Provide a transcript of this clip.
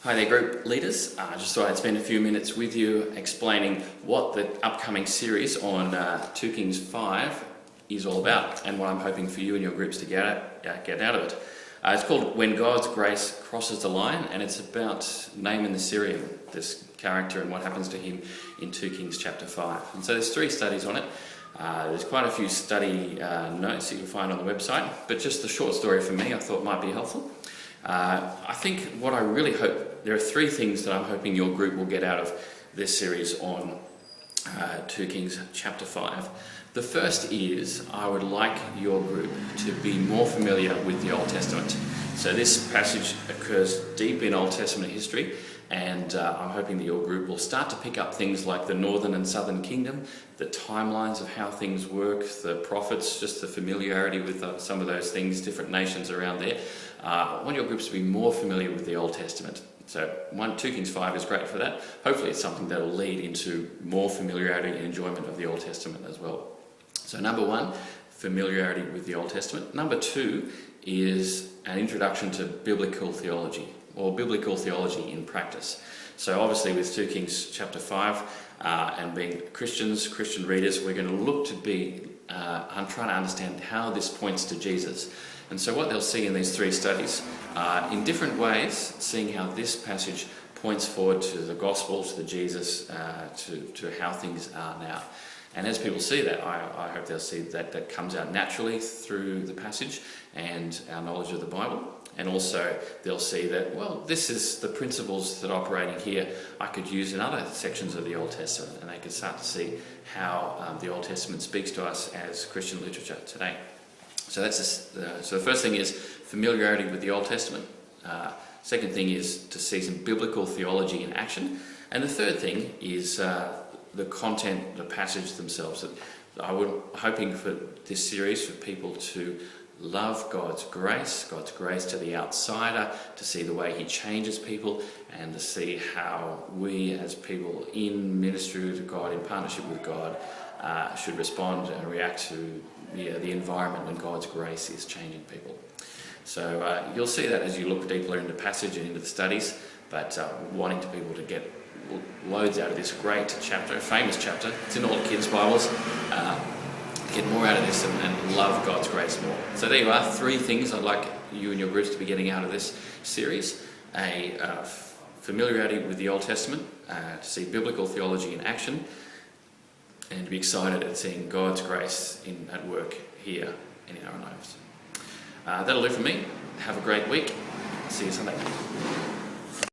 Hi there, group leaders. I just thought I'd spend a few minutes with you explaining what the upcoming series on 2 Kings 5 is all about and what I'm hoping for you and your groups to get out of it. It's called When God's Grace Crosses the Line, and it's about Naaman the Syrian, this character, and what happens to him in 2 Kings chapter 5. And so there's 3 studies on it. There's quite a few study notes that you can find on the website, but just the short story for me I thought might be helpful. I think what I really hope, there are 3 things that I'm hoping your group will get out of this series on 2 Kings chapter 5. The first is I would like your group to be more familiar with the Old Testament. So this passage occurs deep in Old Testament history, and I'm hoping that your group will start to pick up things like the northern and southern kingdom, the timelines of how things work, the prophets, just the familiarity with some of those things, different nations around there. I want your groups to be more familiar with the Old Testament. So 2 Kings 5 is great for that. Hopefully it's something that will lead into more familiarity and enjoyment of the Old Testament as well. So number 1, familiarity with the Old Testament. Number 2 is an introduction to biblical theology, or biblical theology in practice. So obviously with 2 Kings chapter 5 and being Christians, Christian readers, we're going to look to be I'm trying to understand how this points to Jesus. And so what they'll see in these 3 studies, in different ways, seeing how this passage points forward to the gospel, to the Jesus, to how things are now. And as people see that, I hope they'll see that comes out naturally through the passage and our knowledge of the Bible. And also they'll see that, well, this is the principles that are operating here I could use in other sections of the Old Testament, and they can start to see how the Old Testament speaks to us as Christian literature today. So so the first thing is familiarity with the Old Testament. Second thing is to see some biblical theology in action. And the third thing is the content, the passage themselves. I'm hoping for this series for people to love God's grace to the outsider, to see the way he changes people, and to see how we as people in ministry to God, in partnership with God, should respond and react to the environment when God's grace is changing people. So you'll see that as you look deeper into the passage and into the studies, but wanting to people to get loads out of this great chapter, a famous chapter. It's in all the kids' Bibles. Get more out of this and love God's grace more. So there you are, 3 things I'd like you and your groups to be getting out of this series. Familiarity with the Old Testament, to see biblical theology in action, and to be excited at seeing God's grace at work here and in our own lives. That'll do for me. Have a great week. See you Sunday.